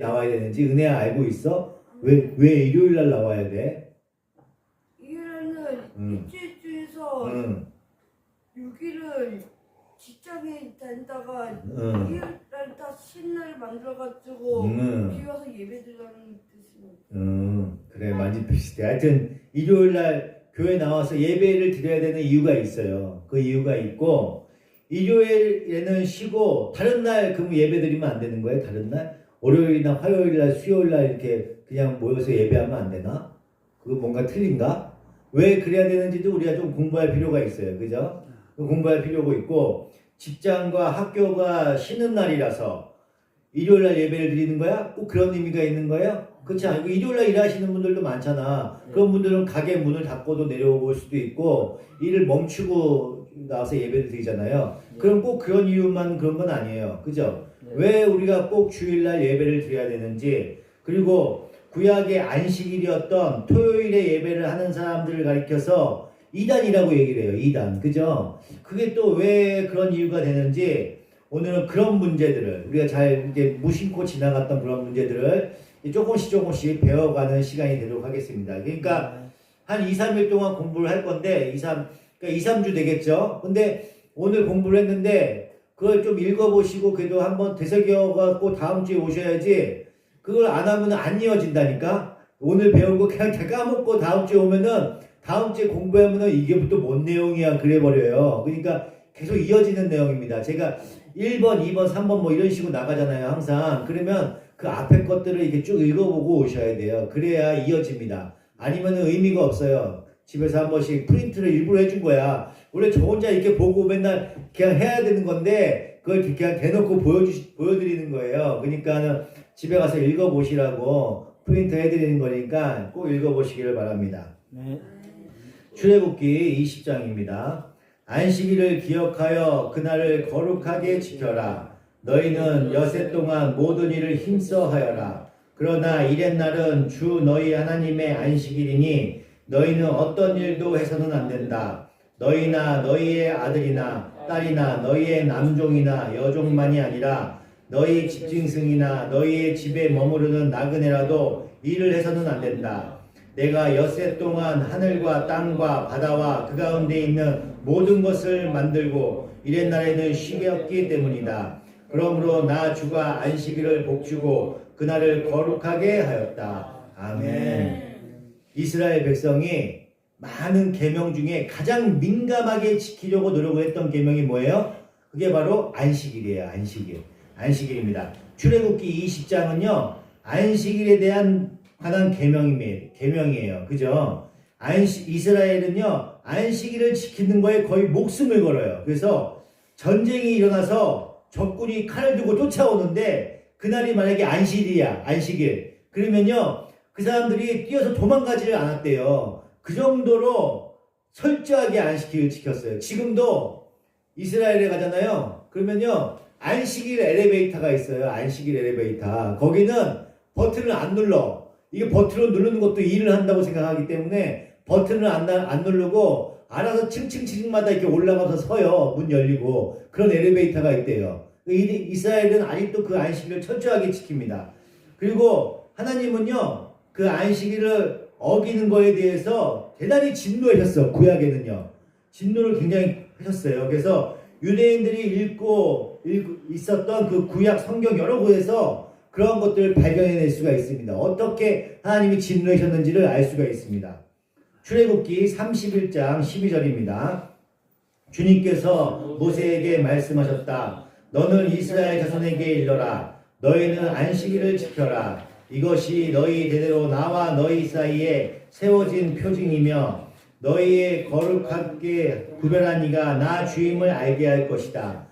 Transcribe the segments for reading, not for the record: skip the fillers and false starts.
나와야 되는지 은혜야 알고 있어? 왜 일요일 날 나와야 돼? 일요일은 일주일 중에서 6일은 직장에 다니다가 일요일 날 신날 만들어가지고 비와서 예배 드리라는 뜻입니다. 그래 많이 비슷해. 하여튼 일요일 날 교회 나와서 예배를 드려야 되는 이유가 있어요. 그 이유가 있고 일요일에는 쉬고 다른 날 그럼 예배 드리면 안 되는 거예요? 다른 날? 월요일이나 화요일날 수요일날 이렇게 그냥 모여서 예배하면 안 되나? 그거 뭔가 틀린가? 왜 그래야 되는지도 우리가 좀 공부할 필요가 있어요. 그죠? 공부할 필요가 있고 직장과 학교가 쉬는 날이라서 일요일날 예배를 드리는 거야? 꼭 그런 의미가 있는 거예요? 그렇지 않고 일요일날 일하시는 분들도 많잖아. 그런 분들은 가게 문을 닫고도 내려올 수도 있고 일을 멈추고 나와서 예배를 드리잖아요. 그럼 꼭 그런 이유만 그런 건 아니에요. 그죠? 왜 우리가 꼭 주일날 예배를 드려야 되는지, 그리고 구약의 안식일이었던 토요일에 예배를 하는 사람들을 가리켜서 이단이라고 얘기를 해요. 이단. 그죠? 그게 또 왜 그런 이유가 되는지 오늘은 그런 문제들을 우리가 잘 이제 무심코 지나갔던 그런 문제들을 조금씩 배워가는 시간이 되도록 하겠습니다. 그러니까 한 2, 3일 동안 공부를 할 건데 2, 3주 되겠죠? 근데 오늘 공부를 했는데 그걸 좀 읽어보시고 그래도 한번 되새겨갖고 다음 주에 오셔야지 그걸 안 하면 안 이어진다니까? 오늘 배운 거 그냥 다 까먹고 다음 주에 오면은 다음 주에 공부하면은 이게 또 뭔 내용이야 그래버려요. 그러니까 계속 이어지는 내용입니다. 제가 1번, 2번, 3번 뭐 이런 식으로 나가잖아요. 항상. 그러면 그 앞에 것들을 이렇게 쭉 읽어보고 오셔야 돼요. 그래야 이어집니다. 아니면은 의미가 없어요. 집에서 한 번씩 프린트를 일부러 해준 거야. 원래 저 혼자 이렇게 보고 맨날 그냥 해야 되는 건데 그걸 그냥 대놓고 보여드리는 거예요. 그러니까는 집에 가서 읽어보시라고 프린트 해드리는 거니까 꼭 읽어보시기를 바랍니다. 네. 출애굽기 20장입니다. 안식일을 기억하여 그날을 거룩하게 지켜라. 너희는 여세 동안 모든 일을 힘써 하여라. 그러나 이렛날은 주 너희 하나님의 안식일이니 너희는 어떤 일도 해서는 안 된다. 너희나 너희의 아들이나 딸이나 너희의 남종이나 여종만이 아니라 너희 집짐승이나 너희의 집에 머무르는 나그네라도 일을 해서는 안 된다. 내가 엿새 동안 하늘과 땅과 바다와 그 가운데 있는 모든 것을 만들고 이렛날에는 쉬었기 때문이다. 그러므로 나 주가 안식일을 복주고 그날을 거룩하게 하였다. 아멘. 이스라엘 백성이 많은 계명 중에 가장 민감하게 지키려고 노력을 했던 계명이 뭐예요? 그게 바로 안식일이에요. 안식일입니다. 출애굽기 20장은요. 안식일에 관한 계명이에요. 그죠? 이스라엘은요. 안식일을 지키는 거에 거의 목숨을 걸어요. 그래서 전쟁이 일어나서 적군이 칼을 들고 쫓아오는데 그날이 만약에 안식일. 그러면요. 그 사람들이 뛰어서 도망가지를 않았대요. 그 정도로 철저하게 안식일을 지켰어요. 지금도 이스라엘에 가잖아요. 그러면요. 안식일 엘리베이터가 있어요. 안식일 엘리베이터. 거기는 버튼을 안 눌러. 이게 버튼을 누르는 것도 일을 한다고 생각하기 때문에 버튼을 안 누르고 알아서 층층마다 이렇게 올라가서 서요. 문 열리고. 그런 엘리베이터가 있대요. 이스라엘은 아직도 그 안식일을 철저하게 지킵니다. 그리고 하나님은요. 그 안식일을 어기는 거에 대해서 대단히 진노하셨어. 구약에는요. 진노를 굉장히 하셨어요. 그래서 유대인들이 읽고 있었던 그 구약 성경 여러 곳에서 그런 것들을 발견해낼 수가 있습니다. 어떻게 하나님이 진노하셨는지를 알 수가 있습니다. 출애굽기 31장 12절입니다. 주님께서 모세에게 말씀하셨다. 너는 이스라엘 자손에게 일러라. 너희는 안식일을 지켜라. 이것이 너희 대대로 나와 너희 사이에 세워진 표징이며 너희의 거룩하게 구별한 이가 나 주임을 알게 할 것이다.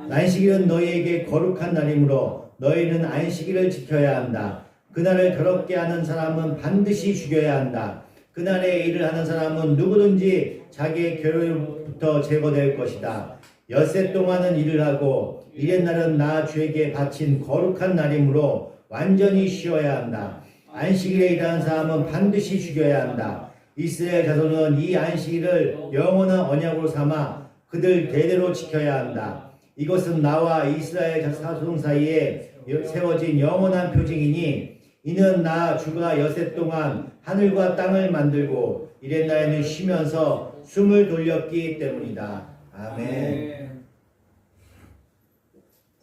안식일은 너희에게 거룩한 날이므로 너희는 안식일을 지켜야 한다. 그날을 더럽게 하는 사람은 반드시 죽여야 한다. 그날에 일을 하는 사람은 누구든지 자기의 교회로부터 제거될 것이다. 엿새 동안은 일을 하고 이렛날은 나 주에게 바친 거룩한 날이므로 완전히 쉬어야 한다. 안식일에 일하는 사람은 반드시 죽여야 한다. 이스라엘 자손은 이 안식일을 영원한 언약으로 삼아 그들 대대로 지켜야 한다. 이것은 나와 이스라엘 자손 사이에 세워진 영원한 표징이니 이는 나 주가 여세 동안 하늘과 땅을 만들고 이랬나에는 쉬면서 숨을 돌렸기 때문이다. 아멘.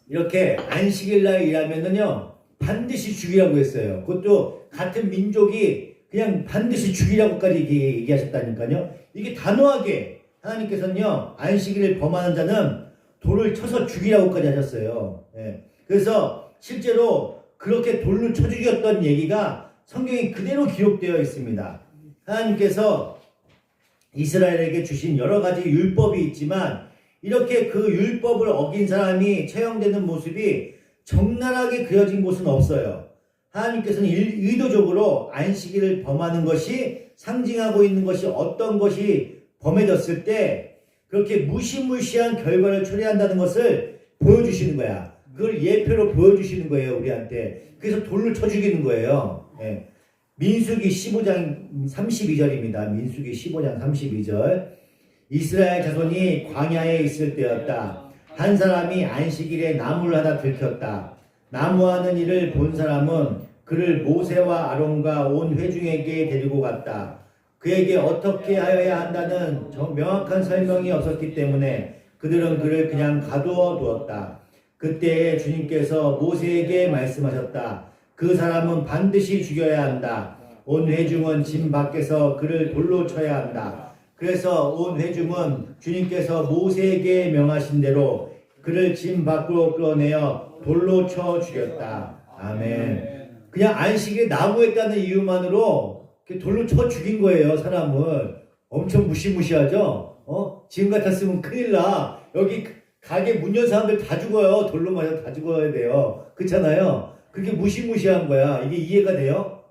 이렇게 안식일 날 일하면은요 반드시 죽이라고 했어요. 그것도 같은 민족이 그냥 반드시 죽이라고까지 얘기하셨다니까요. 이게 단호하게 하나님께서는요 안식일을 범하는 자는 돌을 쳐서 죽이라고까지 하셨어요. 예. 그래서 실제로 그렇게 돌로 쳐 죽였던 얘기가 성경에 그대로 기록되어 있습니다. 하나님께서 이스라엘에게 주신 여러 가지 율법이 있지만 이렇게 그 율법을 어긴 사람이 처형되는 모습이 적나라하게 그려진 곳은 없어요. 하나님께서는 의도적으로 안식일을 범하는 것이 상징하고 있는 것이 어떤 것이 범해졌을 때 그렇게 무시무시한 결과를 초래한다는 것을 보여주시는 거야. 그걸 예표로 보여주시는 거예요, 우리한테. 그래서 돌로 쳐 죽이는 거예요. 예. 민수기 15장 32절입니다. 민수기 15장 32절. 이스라엘 자손이 광야에 있을 때였다. 한 사람이 안식일에 나무를 하나 들켰다. 나무하는 일을 본 사람은 그를 모세와 아론과 온 회중에게 데리고 갔다. 그에게 어떻게 하여야 한다는 명확한 설명이 없었기 때문에 그들은 그를 그냥 가두어 두었다. 그때 주님께서 모세에게 말씀하셨다. 그 사람은 반드시 죽여야 한다. 온 회중은 진 밖에서 그를 돌로 쳐야 한다. 그래서 온 회중은 주님께서 모세에게 명하신 대로 그를 진 밖으로 끌어내어 돌로 쳐 죽였다. 아멘. 그냥 안식에 나무했다는 이유만으로 돌로 쳐 죽인 거예요, 사람을. 엄청 무시무시하죠? 지금 같았으면 큰일 나. 여기 가게 문 연 사람들 다 죽어요. 돌로 맞아 다 죽어야 돼요. 그렇잖아요? 그렇게 무시무시한 거야. 이게 이해가 돼요?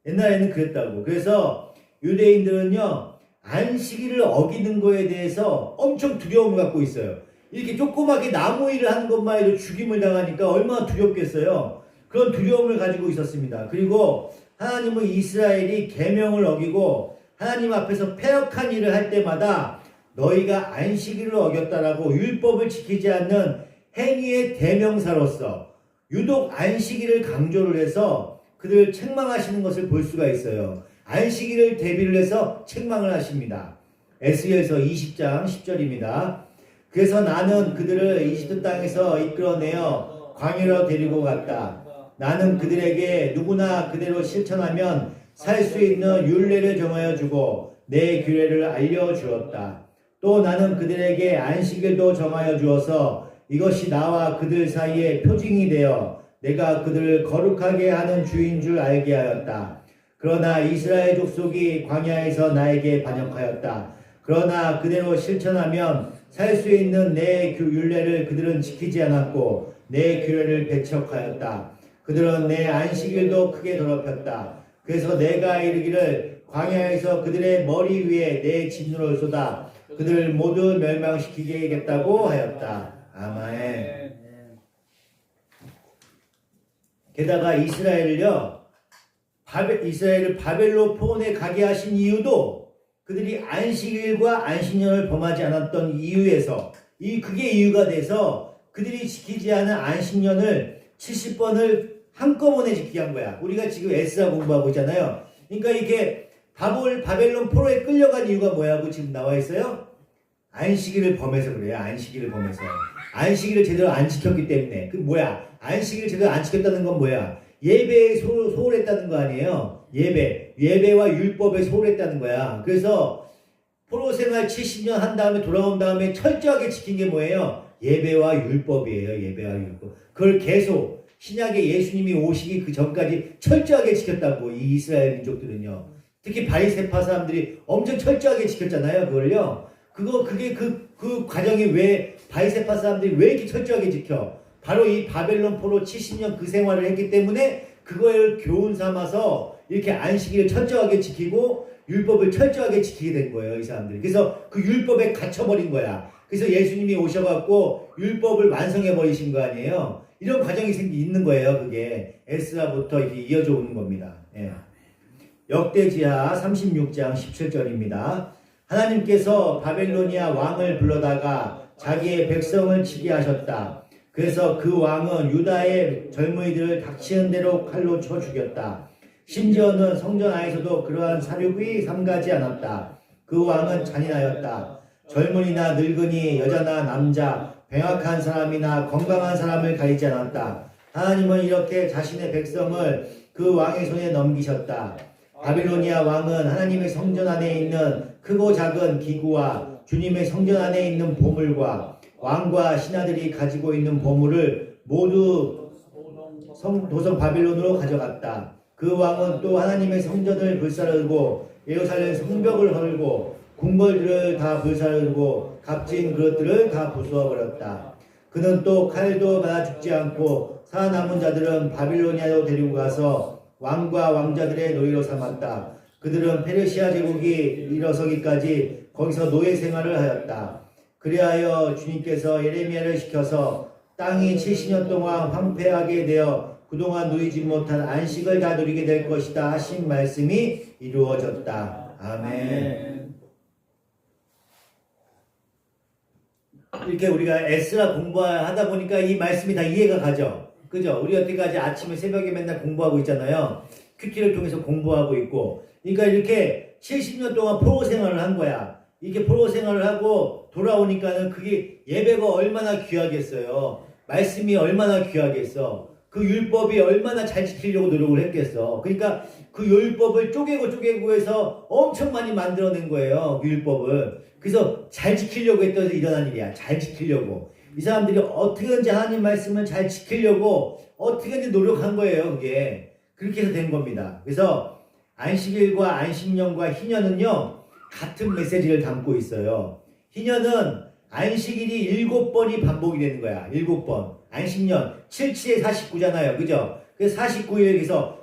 옛날에는 그랬다고. 그래서 유대인들은요, 안식일을 어기는 거에 대해서 엄청 두려움을 갖고 있어요. 이렇게 조그맣게 나무 일을 하는 것만 해도 죽임을 당하니까 얼마나 두렵겠어요. 그런 두려움을 가지고 있었습니다. 그리고 하나님은 이스라엘이 계명을 어기고 하나님 앞에서 패역한 일을 할 때마다 너희가 안식일을 어겼다라고 율법을 지키지 않는 행위의 대명사로서 유독 안식일을 강조를 해서 그들을 책망하시는 것을 볼 수가 있어요. 안식일을 대비를 해서 책망을 하십니다. 에스겔서 20장 10절입니다. 그래서 나는 그들을 이집트 땅에서 이끌어내어 광야로 데리고 갔다. 나는 그들에게 누구나 그대로 실천하면 살 수 있는 율례를 정하여 주고 내 규례를 알려주었다. 또 나는 그들에게 안식일도 정하여 주어서 이것이 나와 그들 사이에 표징이 되어 내가 그들을 거룩하게 하는 주인 줄 알게 하였다. 그러나 이스라엘 족속이 광야에서 나에게 반역하였다. 그러나 그대로 실천하면 살 수 있는 내 율례를 그들은 지키지 않았고 내 규례를 배척하였다. 그들은 내 안식일도 크게 더럽혔다. 그래서 내가 이르기를 광야에서 그들의 머리 위에 내 진노를 쏟아 그들을 모두 멸망시키겠다고 하였다. 아멘. 게다가 이스라엘을 바벨로 포원에 가게 하신 이유도 그들이 안식일과 안식년을 범하지 않았던 이유에서 그게 이유가 돼서 그들이 지키지 않은 안식년을 70번을 한꺼번에 지키게 한 거야. 우리가 지금 에스라 공부하고 있잖아요. 그러니까 이게 바벨론 포로에 끌려간 이유가 뭐냐고 지금 나와 있어요? 안식일을 범해서 그래요. 안식일을 범해서. 안식일을 제대로 안 지켰기 때문에. 그 뭐야? 안식일을 제대로 안 지켰다는 건 뭐야? 예배에 소홀했다는 거 아니에요? 예배와 율법에 소홀했다는 거야. 그래서 포로 생활 70년 한 다음에 돌아온 다음에 철저하게 지킨 게 뭐예요? 예배와 율법이에요. 예배와 율법. 그걸 계속 신약에 예수님이 오시기 그 전까지 철저하게 지켰다고 이 이스라엘 민족들은요. 특히 바리새파 사람들이 엄청 철저하게 지켰잖아요. 그걸요. 그게 그 과정이 왜 바리새파 사람들이 왜 이렇게 철저하게 지켜? 바로 이 바벨론 포로 70년 그 생활을 했기 때문에 그걸 교훈 삼아서 이렇게 안식일을 철저하게 지키고 율법을 철저하게 지키게 된 거예요. 이 사람들이. 그래서 그 율법에 갇혀버린 거야. 그래서 예수님이 오셔갖고 율법을 완성해버리신 거 아니에요. 이런 과정이 있는 거예요. 그게 에스라부터 이렇게 이어져 오는 겁니다. 예. 역대지하 36장 17절입니다. 하나님께서 바벨로니아 왕을 불러다가 자기의 백성을 치게 하셨다. 그래서 그 왕은 유다의 젊은이들을 닥치는 대로 칼로 쳐 죽였다. 심지어는 성전 안에서도 그러한 사륙이 삼가지 않았다. 그 왕은 잔인하였다. 젊은이나 늙은이, 여자나 남자, 병약한 사람이나 건강한 사람을 가리지 않았다. 하나님은 이렇게 자신의 백성을 그 왕의 손에 넘기셨다. 바빌로니아 왕은 하나님의 성전 안에 있는 크고 작은 기구와 주님의 성전 안에 있는 보물과 왕과 신하들이 가지고 있는 보물을 모두 도성 바빌론으로 가져갔다. 그 왕은 또 하나님의 성전을 불사르고 예루살렘 성벽을 헐고 궁궐들을 다 불사르고 값진 그릇들을 다 부수어버렸다. 그는 또 칼도 받아 죽지 않고 살아남은 자들은 바빌로니아로 데리고 가서 왕과 왕자들의 노예로 삼았다. 그들은 페르시아 제국이 일어서기까지 거기서 노예 생활을 하였다. 그리하여 주님께서 예레미야를 시켜서 땅이 70년 동안 황폐하게 되어 그동안 누리지 못한 안식을 다 누리게 될 것이다 하신 말씀이 이루어졌다. 아멘. 이렇게 우리가 에스라 공부하다 보니까 이 말씀이 다 이해가 가죠. 그죠? 우리 여태까지 아침에 새벽에 맨날 공부하고 있잖아요. 큐티를 통해서 공부하고 있고. 그러니까 이렇게 70년 동안 포로 생활을 한 거야. 이렇게 포로 생활을 하고 돌아오니까는 그게 예배가 얼마나 귀하겠어요. 말씀이 얼마나 귀하겠어. 그 율법이 얼마나 잘 지키려고 노력을 했겠어. 그러니까 그 율법을 쪼개고 해서 엄청 많이 만들어낸 거예요. 그 율법을. 그래서 잘 지키려고 했더니 일어난 일이야. 잘 지키려고. 이 사람들이 어떻게든지 하나님 말씀을 잘 지키려고 어떻게든지 노력한 거예요. 그게. 그렇게 해서 된 겁니다. 그래서 안식일과 안식년과 희년은요. 같은 메시지를 담고 있어요. 희년은 안식일이 7번이 반복이 되는 거야. 7번. 안식년 77에 49잖아요. 그죠? 그래서 49일에서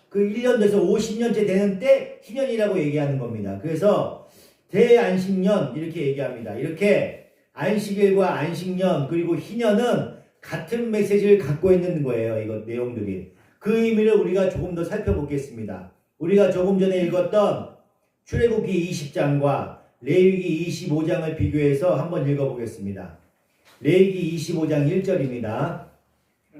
그 1년 돼서 50년째 되는 때 희년이라고 얘기하는 겁니다. 그래서 대안식년 이렇게 얘기합니다. 이렇게 안식일과 안식년 그리고 희년은 같은 메시지를 갖고 있는 거예요. 이거 내용들이. 그 의미를 우리가 조금 더 살펴보겠습니다. 우리가 조금 전에 읽었던 출애굽기 20장과 레위기 25장을 비교해서 한번 읽어보겠습니다. 레위기 25장 1절입니다.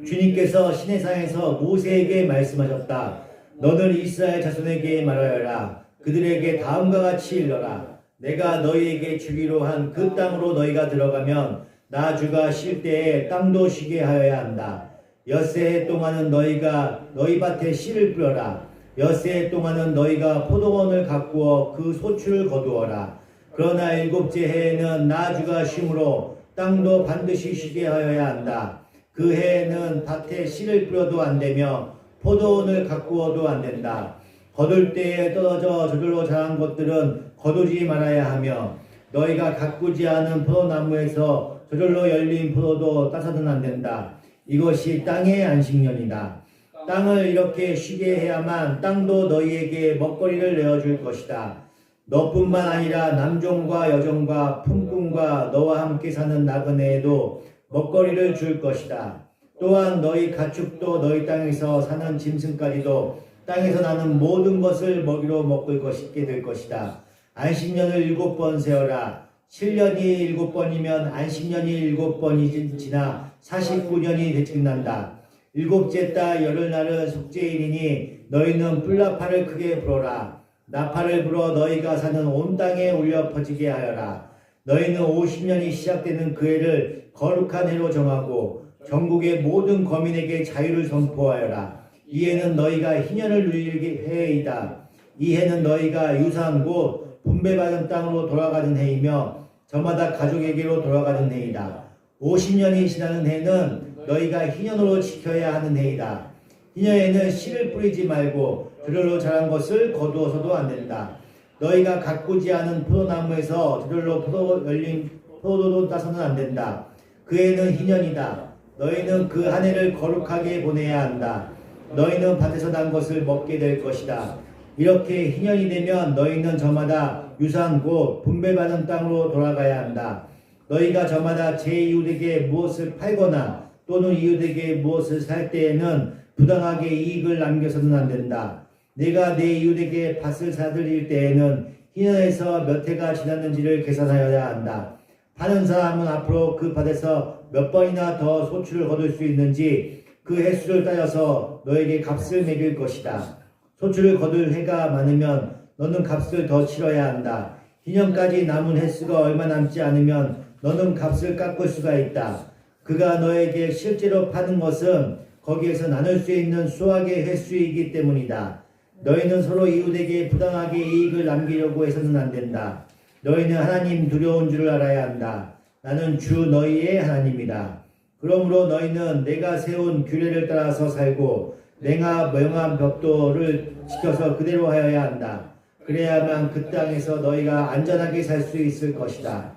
주님께서 시내산에서 모세에게 말씀하셨다. 너는 이스라엘 자손에게 말하여라. 그들에게 다음과 같이 일러라. 내가 너희에게 주기로 한 그 땅으로 너희가 들어가면 나 주가 쉴 때에 땅도 쉬게 하여야 한다. 엿새 동안은 너희가 너희 밭에 씨를 뿌려라. 엿새 동안은 너희가 포도원을 가꾸어 그 소출을 거두어라. 그러나 7째 해에는 나 주가 쉼으로 땅도 반드시 쉬게 하여야 한다. 그 해에는 밭에 씨를 뿌려도 안 되며 포도원을 가꾸어도 안 된다. 거둘 때에 떨어져 저절로 자란 것들은 거두지 말아야 하며 너희가 가꾸지 않은 포도나무에서 저절로 열린 포도도 따서는 안 된다. 이것이 땅의 안식년이다. 땅을 이렇게 쉬게 해야만 땅도 너희에게 먹거리를 내어줄 것이다. 너뿐만 아니라 남종과 여종과 품꾼과 너와 함께 사는 나그네에도 먹거리를 줄 것이다. 또한 너희 가축도 너희 땅에서 사는 짐승까지도 땅에서 나는 모든 것을 먹이로 먹을 것이게 될 것이다. 안식년을 7번 세어라. 7년이 7번이면 안식년이 7번이 지나 49년이 되증난다. 7째 달 열흘날은 속죄일이니 너희는 뿔나팔을 크게 불어라. 나팔을 불어 너희가 사는 온 땅에 울려 퍼지게 하여라. 너희는 50년이 시작되는 그 해를 거룩한 해로 정하고 전국의 모든 거민에게 자유를 선포하여라. 이 해는 너희가 희년을 누리게 해이다. 이 해는 너희가 유산 곧 분배받은 땅으로 돌아가는 해이며 저마다 가족에게로 돌아가는 해이다. 50년이 지나는 해는 너희가 희년으로 지켜야 하는 해이다. 희년에는 씨를 뿌리지 말고 저절로 자란 것을 거두어서도 안 된다. 너희가 가꾸지 않은 포도나무에서 저절로 열린 포도도 따서는 안 된다. 그 해는 희년이다. 너희는 그 한 해를 거룩하게 보내야 한다. 너희는 밭에서 난 것을 먹게 될 것이다. 이렇게 희년이 되면 너희는 저마다 유산 곧 분배받은 땅으로 돌아가야 한다. 너희가 저마다 제 이웃에게 무엇을 팔거나 또는 이웃에게 무엇을 살 때에는 부당하게 이익을 남겨서는 안 된다. 내가 내 이웃에게 밭을 사들일 때에는 희년에서 몇 해가 지났는지를 계산하여야 한다. 파는 사람은 앞으로 그 밭에서 몇 번이나 더 소출을 거둘 수 있는지 그 횟수를 따져서 너에게 값을 매길 것이다. 소출을 거둘 해가 많으면 너는 값을 더 치러야 한다. 희년까지 남은 횟수가 얼마 남지 않으면 너는 값을 깎을 수가 있다. 그가 너에게 실제로 파는 것은 거기에서 나눌 수 있는 수확의 횟수이기 때문이다. 너희는 서로 이웃에게 부당하게 이익을 남기려고 해서는 안 된다. 너희는 하나님 두려운 줄을 알아야 한다. 나는 주 너희의 하나님이다. 그러므로 너희는 내가 세운 규례를 따라서 살고 내가 명한 벽도를 지켜서 그대로 하여야 한다. 그래야만 그 땅에서 너희가 안전하게 살 수 있을 것이다.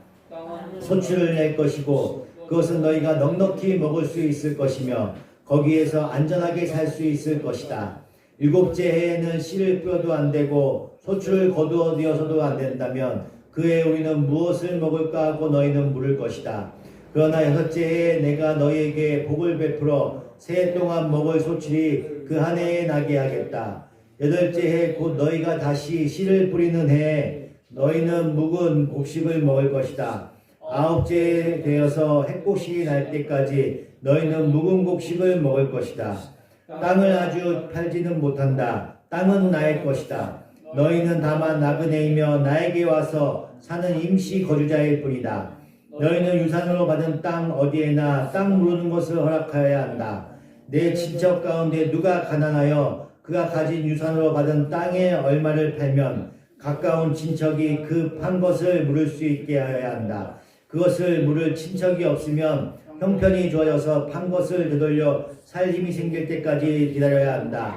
소출을 낼 것이고 그것은 너희가 넉넉히 먹을 수 있을 것이며 거기에서 안전하게 살 수 있을 것이다. 일곱째 해에는 씨를 뿌려도 안 되고 소출을 거두어들여서도 안 된다면 그 해 우리는 무엇을 먹을까 하고 너희는 물을 것이다. 그러나 여섯째 해에 내가 너희에게 복을 베풀어 새해 동안 먹을 소출이 그 한 해에 나게 하겠다. 여덟째 해 곧 너희가 다시 씨를 뿌리는 해에 너희는 묵은 곡식을 먹을 것이다. 아홉째 해 되어서 핵곡식이 날 때까지 너희는 묵은 곡식을 먹을 것이다. 땅을 아주 팔지는 못한다. 땅은 나의 것이다. 너희는 다만 나그네이며 나에게 와서 사는 임시 거주자일 뿐이다. 너희는 유산으로 받은 땅 어디에나 땅 무르는 것을 허락하여야 한다. 내 친척 가운데 누가 가난하여 그가 가진 유산으로 받은 땅의 얼마를 팔면 가까운 친척이 그 판 것을 물을 수 있게 하여야 한다. 그것을 물을 친척이 없으면 형편이 좋아져서 판 것을 되돌려 살 힘이 생길 때까지 기다려야 한다.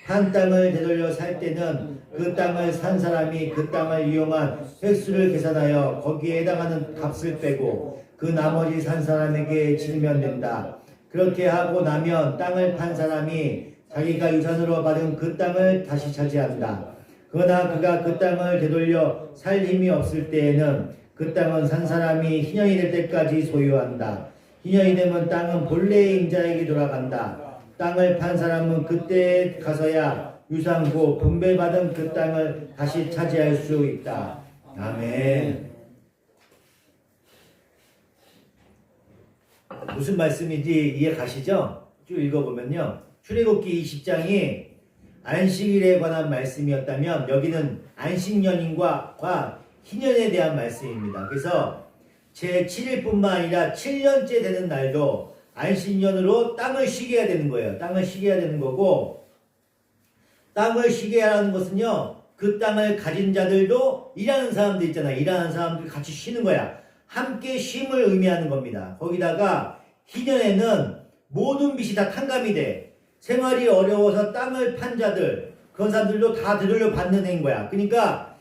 판 땅을 되돌려 살 때는 그 땅을 산 사람이 그 땅을 이용한 횟수를 계산하여 거기에 해당하는 값을 빼고 그 나머지 산 사람에게 치르면 된다. 그렇게 하고 나면 땅을 판 사람이 자기가 유산으로 받은 그 땅을 다시 차지한다. 그러나 그가 그 땅을 되돌려 살 힘이 없을 때에는 그 땅은 산 사람이 희년이 될 때까지 소유한다. 희년이 되면 땅은 본래의 임자에게 돌아간다. 땅을 판 사람은 그때에 가서야 유산고 분배받은 그 땅을 다시 차지할 수 있다. 아멘. 무슨 말씀인지 이해 가시죠? 쭉 읽어보면요. 출애굽기 20장이 안식일에 관한 말씀이었다면 여기는 안식년인과 희년에 대한 말씀입니다. 그래서 제7일뿐만 아니라 7년째 되는 날도 안식년으로 땅을 쉬게 해야 되는 거예요. 땅을 쉬게 해야 되는 거고, 땅을 쉬게 하라는 것은요, 그 땅을 가진 자들도 일하는 사람들 있잖아요. 일하는 사람들 같이 쉬는 거야. 함께 쉼을 의미하는 겁니다. 거기다가 희년에는 모든 빚이 다 탕감이 돼. 생활이 어려워서 땅을 판 자들, 그런 사람들도 다 되돌려 받는 해인 거야. 그러니까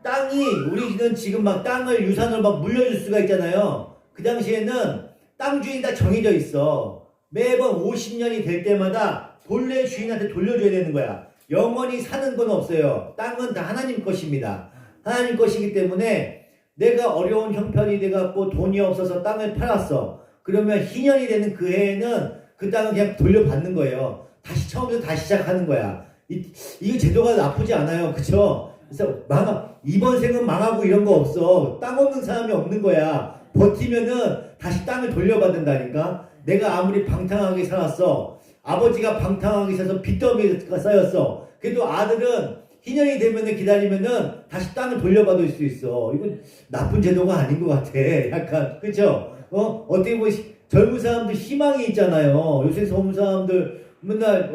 땅이, 우리는 지금 막 땅을 유산으로 막 물려줄 수가 있잖아요. 그 당시에는 땅 주인이 다 정해져 있어. 매번 50년이 될 때마다 본래 주인한테 돌려줘야 되는 거야. 영원히 사는 건 없어요. 땅은 다 하나님 것입니다. 하나님 것이기 때문에 내가 어려운 형편이 돼갖고 돈이 없어서 땅을 팔았어. 그러면 희년이 되는 그 해에는 그 땅은 그냥 돌려받는 거예요. 다시 처음부터 다시 시작하는 거야. 이 제도가 나쁘지 않아요. 그쵸? 그래서 이번 생은 망하고 이런 거 없어. 땅 없는 사람이 없는 거야. 버티면은 다시 땅을 돌려받는다니까. 내가 아무리 방탕하게 살았어. 아버지가 방탕하게 살아서 빚더미가 쌓였어. 그래도 아들은 희년이 되면은 기다리면은 다시 땅을 돌려받을 수 있어. 이건 나쁜 제도가 아닌 것 같아. 약간, 그쵸? 어떻게 보면 젊은 사람들 희망이 있잖아요. 요새 젊은 사람들 맨날,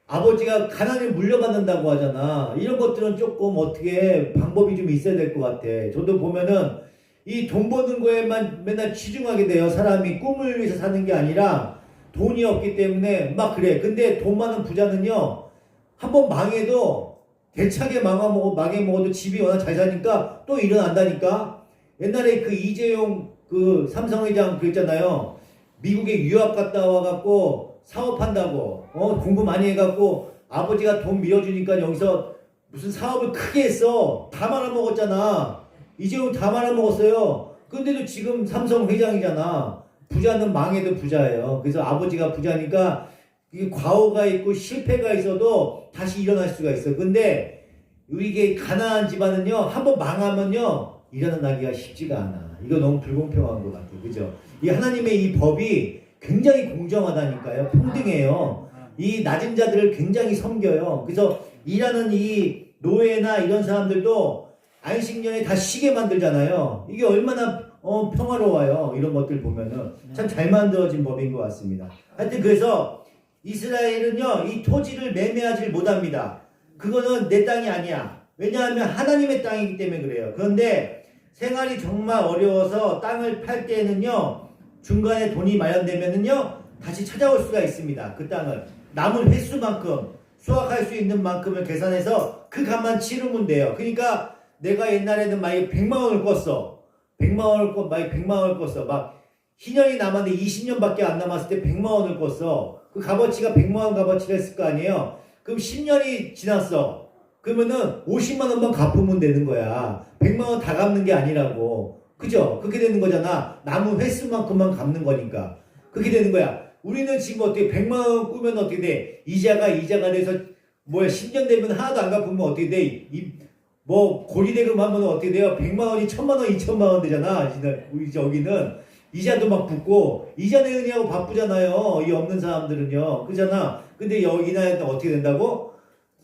아버지가 가난을 물려받는다고 하잖아. 이런 것들은 조금 어떻게 방법이 좀 있어야 될 것 같아. 저도 보면은 이 돈 버는 거에만 맨날 치중하게 돼요. 사람이 꿈을 위해서 사는 게 아니라 돈이 없기 때문에 막 그래. 근데 돈 많은 부자는요, 한번 망해도 대차게 망해먹어도 집이 워낙 잘 사니까 또 일어난다니까. 옛날에 그 이재용 그 삼성회장 그랬잖아요. 미국에 유학 갔다 와갖고 사업한다고, 공부 많이 해갖고 아버지가 돈 밀어주니까 여기서 무슨 사업을 크게 했어. 다 말아먹었잖아. 이재용 다 말아먹었어요. 근데도 지금 삼성 회장이잖아. 부자는 망해도 부자예요. 그래서 아버지가 부자니까 이게 과오가 있고 실패가 있어도 다시 일어날 수가 있어. 근데 이게 가난한 집안은요, 한번 망하면요, 일어나기가 쉽지가 않아. 이거 너무 불공평한 것 같아요. 그죠? 이 하나님의 이 법이 굉장히 공정하다니까요. 평등해요. 이 낮은 자들을 굉장히 섬겨요. 그래서 일하는 이 노예나 이런 사람들도 안식년에 다 쉬게 만들잖아요. 이게 얼마나 평화로워요. 이런 것들 보면은 참 잘 만들어진 법인 것 같습니다. 하여튼 그래서 이스라엘은요, 이 토지를 매매하지 못합니다. 그거는 내 땅이 아니야. 왜냐하면 하나님의 땅이기 때문에 그래요. 그런데 생활이 정말 어려워서 땅을 팔 때는요, 중간에 돈이 마련되면은요, 다시 찾아올 수가 있습니다. 그 땅을. 남은 횟수만큼, 수확할 수 있는 만큼을 계산해서 그 값만 치르면 돼요. 그러니까 내가 옛날에는 만약에 100만 원을 껐어. 100만 원을 껐어. 막 희년이 남았는데 20년밖에 안 남았을 때 100만 원을 껐어. 그 값어치가 100만 원 값어치가 있을 거 아니에요. 그럼 10년이 지났어. 그러면은 50만 원만 갚으면 되는 거야. 100만 원 다 갚는 게 아니라고. 그죠? 그렇게 되는 거잖아. 남은 횟수만큼만 갚는 거니까. 그렇게 되는 거야. 우리는 지금 어떻게 100만 원 꾸면 어떻게 돼? 이자가 돼서 10년 되면 하나도 안 갚으면 어떻게 돼? 고리대금 하면 어떻게 돼요? 100만 원이 1000만 원, 2000만 원 되잖아. 우리 저기는 이자도 막 붙고 이자 내느냐고 바쁘잖아요. 이 없는 사람들은요. 그잖아. 근데 여기 나라에는 어떻게 된다고?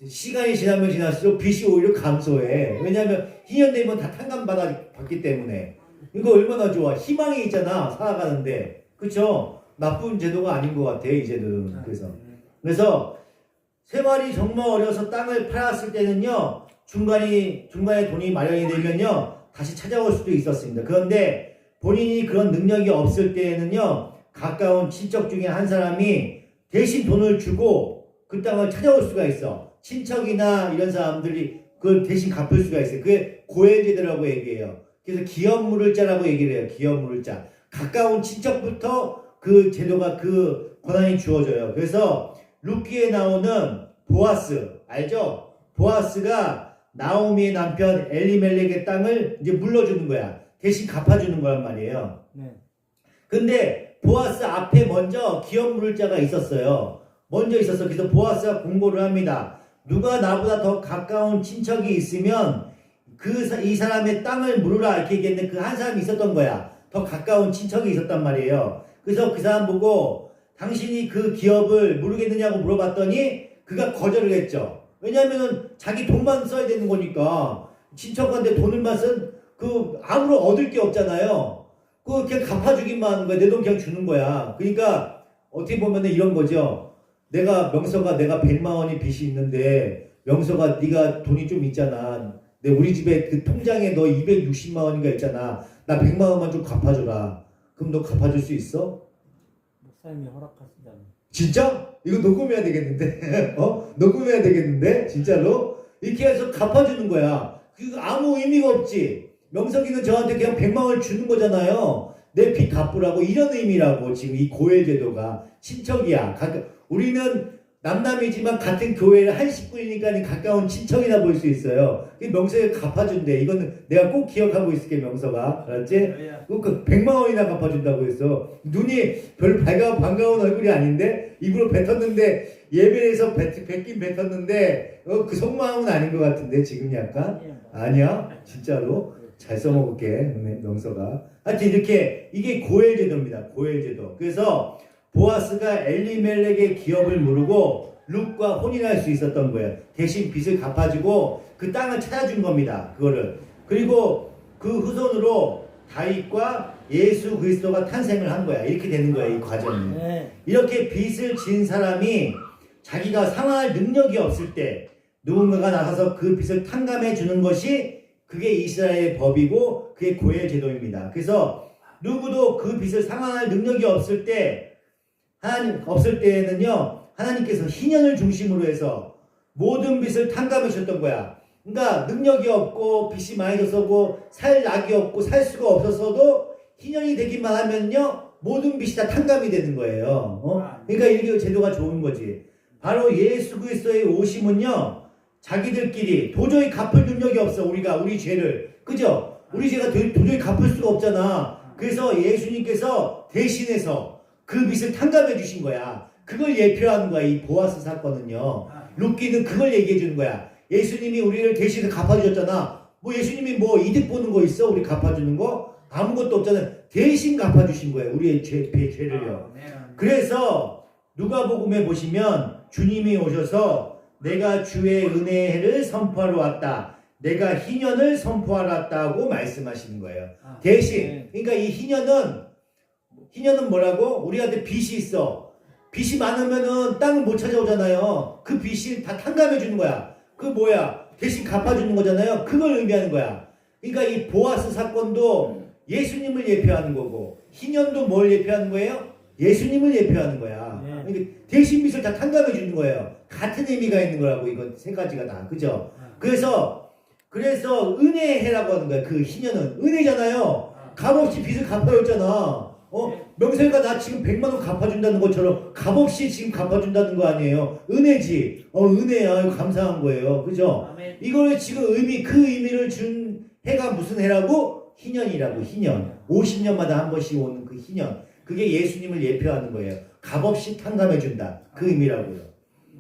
시간이 지나면 지날수록 빚이 오히려 감소해. 왜냐하면 희년 되면 다 탕감받기 때문에. 이거 얼마나 좋아. 희망이 있잖아. 살아가는데. 그쵸? 나쁜 제도가 아닌 것 같아. 이 제도는. 그래서 생활이 정말 어려서 땅을 팔았을 때는요. 중간에 돈이 마련이 되면요. 다시 찾아올 수도 있었습니다. 그런데 본인이 그런 능력이 없을 때에는요. 가까운 친척 중에 한 사람이 대신 돈을 주고 그 땅을 찾아올 수가 있어. 친척이나 이런 사람들이 그걸 대신 갚을 수가 있어요. 그게 고해제도라고 얘기해요. 그래서 기업물을자라고 얘기를 해요. 기업물을자. 가까운 친척부터 그 제도가 그 권한이 주어져요. 그래서 룻기에 나오는 보아스 알죠? 보아스가 나오미의 남편 엘리멜렉의 땅을 이제 물려주는 거야. 대신 갚아주는 거란 말이에요. 네. 근데 보아스 앞에 먼저 기업물자가 있었어요. 그래서 보아스가 공고를 합니다. 누가 나보다 더 가까운 친척이 있으면 이 사람의 땅을 물으라 이렇게 얘기했는데 그 한 사람이 있었던 거야. 더 가까운 친척이 있었단 말이에요. 그래서 그 사람 보고 당신이 그 기업을 모르겠느냐고 물어봤더니 그가 거절을 했죠. 왜냐하면 자기 돈만 써야 되는 거니까 친척한테 돈을만 아무런 얻을 게 없잖아요. 그냥 갚아주기만 하는 거야. 내 돈 그냥 주는 거야. 그러니까 어떻게 보면 이런 거죠. 명서가 내가 100만 원이 빚이 있는데 명서가 네가 돈이 좀 있잖아. 우리 집에 그 통장에 너 260만 원인가 있잖아. 나 100만 원만 좀 갚아줘라. 그럼 너 갚아줄 수 있어? 목사님이 허락하신다면. 진짜? 이거 녹음해야 되겠는데? 녹음해야 되겠는데? 진짜로? 이렇게 해서 갚아주는 거야. 아무 의미가 없지. 명석이는 저한테 그냥 100만 원을 주는 거잖아요. 내 빚 갚으라고. 이런 의미라고 지금 이 고해제도가. 친척이야. 우리는 남남이지만 같은 교회를 한 식구이니까 가까운 친척이나 볼 수 있어요. 명석이가 갚아준대. 이거는 내가 꼭 기억하고 있을게, 명석아. 알았지? 그 100만 원이나 갚아준다고 했어. 눈이 별 반가운 얼굴이 아닌데? 입으로 뱉었는데, 예배에서 뱉긴 뱉었는데, 그 속마음은 아닌 것 같은데, 지금 약간? 아니야? 진짜로? 잘 써먹을게, 명석아. 하여튼 이게 고해제도입니다. 고해제도. 그래서, 보아스가 엘리멜렉의 기업을 무르고 룻과 혼인할 수 있었던 거예요. 대신 빚을 갚아주고 그 땅을 찾아준 겁니다. 그거를. 그리고 그 후손으로 다윗과 예수 그리스도가 탄생을 한 거야. 이렇게 되는 거야, 이 과정이. 네. 이렇게 빚을 진 사람이 자기가 상환할 능력이 없을 때 누군가가 나가서 그 빚을 탕감해 주는 것이 그게 이스라엘의 법이고 그게 고해 제도입니다. 그래서 누구도 그 빚을 상환할 능력이 없을 때에는요, 하나님께서 희년을 중심으로 해서 모든 빚을 탕감해 주셨던 거야. 그러니까 능력이 없고 빚이 많이 졌고 살 낙이 없고 살 수가 없었어도 희년이 되기만 하면요, 모든 빚이 다 탕감이 되는 거예요. 그러니까 이게 제도가 좋은 거지. 바로 예수 그리스도의 오심은요, 자기들끼리 도저히 갚을 능력이 없어. 우리 죄를. 그죠? 우리 죄가 도저히 갚을 수가 없잖아. 그래서 예수님께서 대신해서 그 빚을 탕감해 주신 거야. 그걸 예표하는 거야, 이 보아스 사건은요. 룻기는 그걸 얘기해 주는 거야. 예수님이 우리를 대신해 갚아주셨잖아. 예수님이 이득 보는 거 있어? 우리 갚아주는 거? 아무것도 없잖아요. 대신 갚아주신 거예요. 우리의 죄를요. 그래서 누가복음에 보시면 주님이 오셔서 내가 주의 은혜를 선포하러 왔다. 내가 희년을 선포하러 왔다고 말씀하시는 거예요. 대신. 그러니까 이 희년은 뭐라고? 우리한테 빚이 있어. 빚이 많으면은 땅을 못 찾아오잖아요. 그 빚이 다 탕감해 주는 거야. 그 뭐야? 대신 갚아주는 거잖아요. 그걸 의미하는 거야. 그러니까 이 보아스 사건도 예수님을 예표하는 거고, 희년도 뭘 예표하는 거예요? 예수님을 예표하는 거야. 그러니까 대신 빚을 다 탕감해 주는 거예요. 같은 의미가 있는 거라고, 이건 세 가지가 다. 그죠? 그래서 은혜해라고 하는 거야. 그 희년은 은혜잖아요. 값없이 빚을 갚아줬잖아. 명세가 나 지금 100만 원 갚아준다는 것처럼 값없이 지금 갚아준다는 거 아니에요. 은혜지. 은혜야. 이거 감사한 거예요. 그죠? 이걸 지금 그 의미를 준 해가 무슨 해라고? 희년이라고. 희년. 50년마다 한 번씩 오는 그 희년. 그게 예수님을 예표하는 거예요. 값없이 탕감해준다. 그 의미라고요.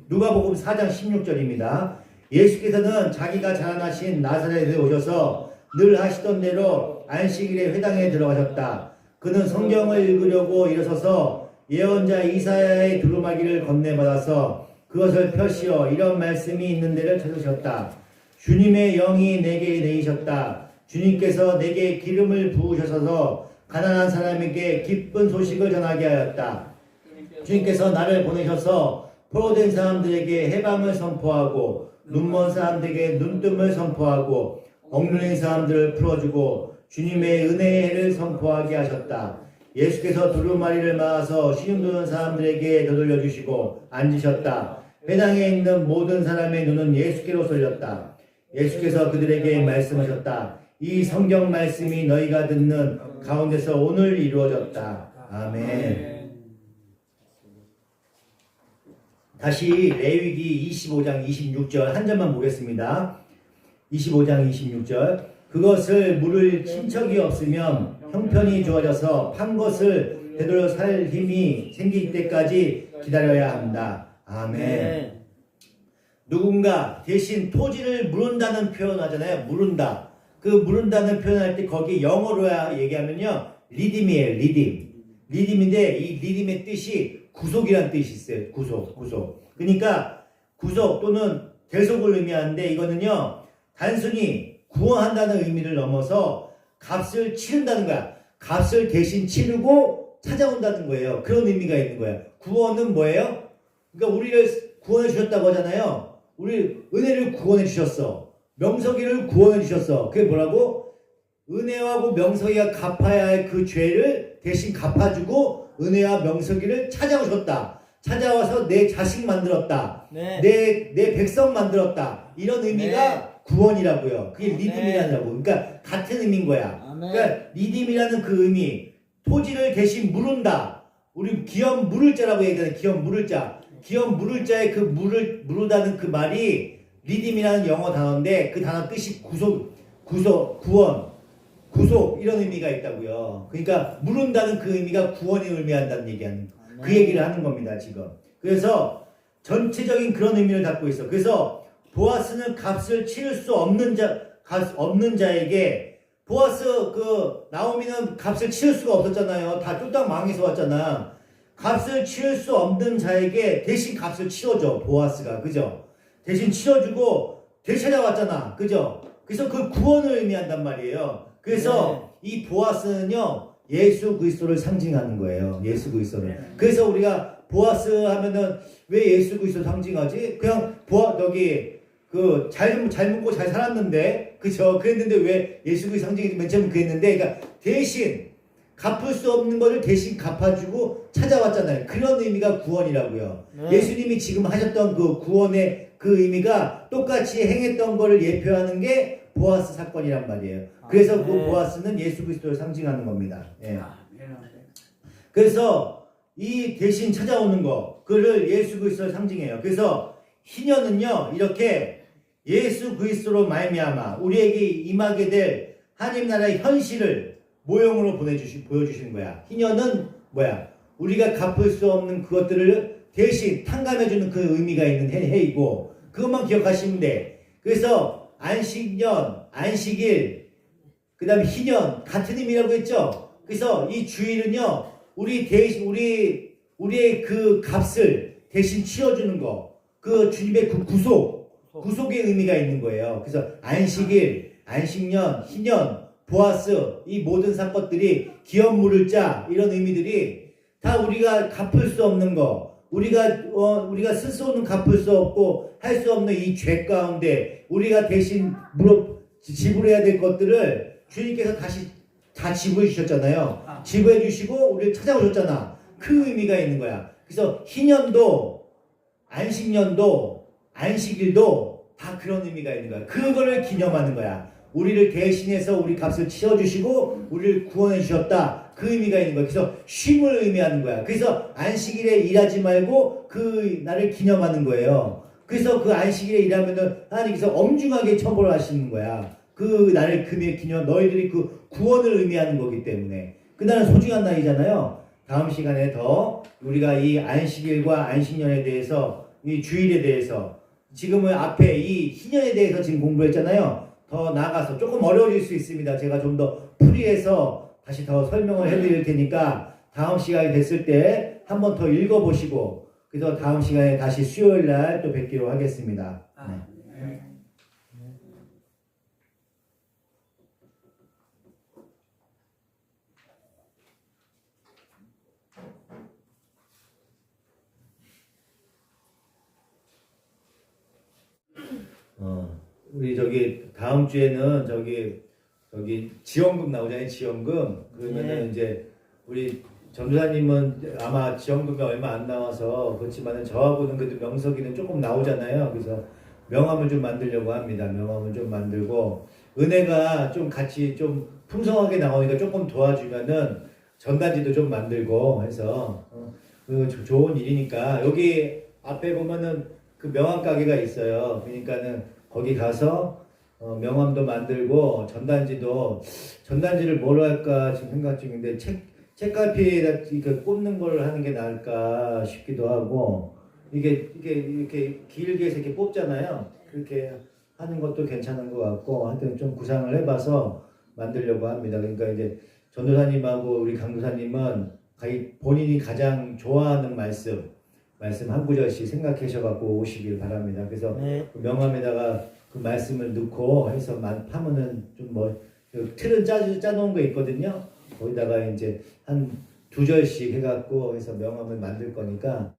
누가복음 4장 16절입니다. 예수께서는 자기가 자라나신 나사렛에 오셔서 늘 하시던 대로 안식일에 회당에 들어가셨다. 그는 성경을 읽으려고 일어서서 예언자 이사야의 두루마기를 건네받아서 그것을 펴시어 이런 말씀이 있는 데를 찾으셨다. 주님의 영이 내게 내리셨다. 주님께서 내게 기름을 부으셔서 가난한 사람에게 기쁜 소식을 전하게 하였다. 주님께서 나를 보내셔서 포로된 사람들에게 해방을 선포하고 눈먼 사람들에게 눈뜸을 선포하고 억눌린 사람들을 풀어주고 주님의 은혜의 해를 선포하게 하셨다. 예수께서 두루마리를 마아서 신음도는 사람들에게 되돌려 주시고 앉으셨다. 회당에 있는 모든 사람의 눈은 예수께로 쏠렸다. 예수께서 그들에게 말씀하셨다. 이 성경 말씀이 너희가 듣는 가운데서 오늘 이루어졌다. 아멘. 다시 레위기 25장 26절 한 절만 보겠습니다. 25장 26절. 그것을 물을 친척이 없으면 형편이 좋아져서 판 것을 되돌려 살 힘이 생길 때까지 기다려야 한다. 아멘. 누군가 대신 토지를 무른다는 표현 하잖아요. 무른다. 그 무른다는 표현할 때 거기 영어로 얘기하면요. 리딤이에요. 리딤. 리딤인데 이 리딤의 뜻이 구속이라는 뜻이 있어요. 구속. 그러니까 구속 또는 대속을 의미하는데 이거는요. 단순히 구원한다는 의미를 넘어서 값을 치른다는 거야. 값을 대신 치르고 찾아온다는 거예요. 그런 의미가 있는 거야. 구원은 뭐예요? 그러니까 우리를 구원해 주셨다고 하잖아요. 우리 은혜를 구원해 주셨어. 명석이를 구원해 주셨어. 그게 뭐라고? 은혜하고 명석이가 갚아야 할 그 죄를 대신 갚아주고 은혜와 명석이를 찾아오셨다. 찾아와서 내 자식 만들었다. 네. 내 백성 만들었다. 이런 의미가 구원이라고요. 그게 리딤이라고. 그러니까 같은 의미인 거야. 그러니까 리딤이라는 그 의미. 토지를 대신 무른다. 우리 기업 물을 자라고 얘기하는 기업 물을 자. 기업 물을 자의 그 무르다는 그 말이 리딤이라는 영어 단어인데 그 단어 뜻이 구원, 구속 이런 의미가 있다고요. 그러니까 무른다는 그 의미가 구원을 의미한다는 얘기하는 그 얘기를 하는 겁니다 지금. 그래서 전체적인 그런 의미를 갖고 있어. 그래서 보아스는 값을 치를 수 없는 자에게 보아스 나오미는 값을 치를 수가 없었잖아요. 다 쫄딱 망해서 왔잖아. 값을 치를 수 없는 자에게 대신 값을 치러줘. 보아스가. 그죠? 대신 치러주고 되찾아왔잖아. 그죠? 그래서 그 구원을 의미한단 말이에요. 그래서 이 보아스는요. 예수 그리스도를 상징하는 거예요. 예수 그리스도를. 그래서 우리가 보아스 하면은 왜 예수 그리스도 상징하지? 그냥 잘 먹고 잘 살았는데 그죠? 그랬는데 왜 예수 그리스도 상징이 맨 처음 그랬는데 그러니까 대신 갚을 수 없는 것을 대신 갚아주고 찾아왔잖아요. 그런 의미가 구원이라고요. 예수님이 지금 하셨던 그 구원의 그 의미가 똑같이 행했던 것을 예표하는 게 보아스 사건이란 말이에요. 그래서 그 보아스는 예수 그리스도를 상징하는 겁니다. 예. 그래서 이 대신 찾아오는 거, 그를 예수 그리스도를 상징해요. 그래서 희년은요, 이렇게 예수 그리스도로 말미암아 우리에게 임하게 될 하나님 나라의 현실을 모형으로 보여주시는 거야. 희년은 뭐야? 우리가 갚을 수 없는 그것들을 대신 탕감해주는 그 의미가 있는 해이고, 그것만 기억하시면 돼. 그래서 안식년, 안식일, 그다음에 희년 같은 의미라고 했죠. 그래서 이 주일은요 우리의 그 값을 대신 치러주는 거, 그 주님의 그 구속의 의미가 있는 거예요. 그래서 안식일, 안식년, 희년, 보아스 이 모든 사건들이 기업 물을 자 이런 의미들이 다 우리가 갚을 수 없는 거, 우리가 스스로는 갚을 수 없고 할 수 없는 이 죄 가운데 우리가 대신 지불해야 될 것들을 주님께서 다시 다 지불해 주셨잖아요. 지불해 주시고 우리를 찾아오셨잖아. 그 의미가 있는 거야. 그래서 희년도 안식년도 안식일도 다 그런 의미가 있는 거야. 그거를 기념하는 거야. 우리를 대신해서 우리 값을 치러주시고 우리를 구원해 주셨다. 그 의미가 있는 거야. 그래서 쉼을 의미하는 거야. 그래서 안식일에 일하지 말고 그 날을 기념하는 거예요. 그래서 그 안식일에 일하면은 하나님께서 엄중하게 처벌을 하시는 거야. 그 날을 기념, 너희들이 그 구원을 의미하는 거기 때문에 그 날은 소중한 날이잖아요. 다음 시간에 더 우리가 이 안식일과 안식년에 대해서 이 주일에 대해서 지금은 앞에 이 희년에 대해서 지금 공부했잖아요. 더 나아가서 조금 어려워질 수 있습니다. 제가 좀 더 풀이해서 다시 더 설명을 해드릴 테니까 다음 시간이 됐을 때 한 번 더 읽어보시고 그래서 다음 시간에 다시 수요일 날 또 뵙기로 하겠습니다. 네. 우리 다음 주에는 지원금 나오잖아요. 지원금. 그러면은 이제 우리 전도사님은 아마 지원금이 얼마 안 나와서 그렇지만은 저하고는 그래도 명석이는 조금 나오잖아요. 그래서 명함을 좀 만들려고 합니다. 명함을 좀 만들고 은혜가 좀 같이 좀 풍성하게 나오니까 조금 도와주면은 전단지도 좀 만들고 해서 좋은 일이니까 여기 앞에 보면은 그 명함 가게가 있어요. 그러니까는 거기 가서 명함도 만들고 전단지를 뭐로 할까 지금 생각 중인데 책갈피에다 이렇게 꽂는 걸 하는 게 나을까 싶기도 하고 이게 이렇게 길게 해서 이렇게 뽑잖아요. 그렇게 하는 것도 괜찮은 것 같고 하여튼 좀 구상을 해봐서 만들려고 합니다. 그러니까 이제 전도사님하고 우리 강도사님은 본인이 가장 좋아하는 말씀 한 구절씩 생각하셔갖고 오시길 바랍니다. 그래서 그 명함에다가 그 말씀을 넣고 해서 파면은 틀은 짜놓은 거 있거든요. 거기다가 이제 한 2절씩 해갖고 해서 명함을 만들 거니까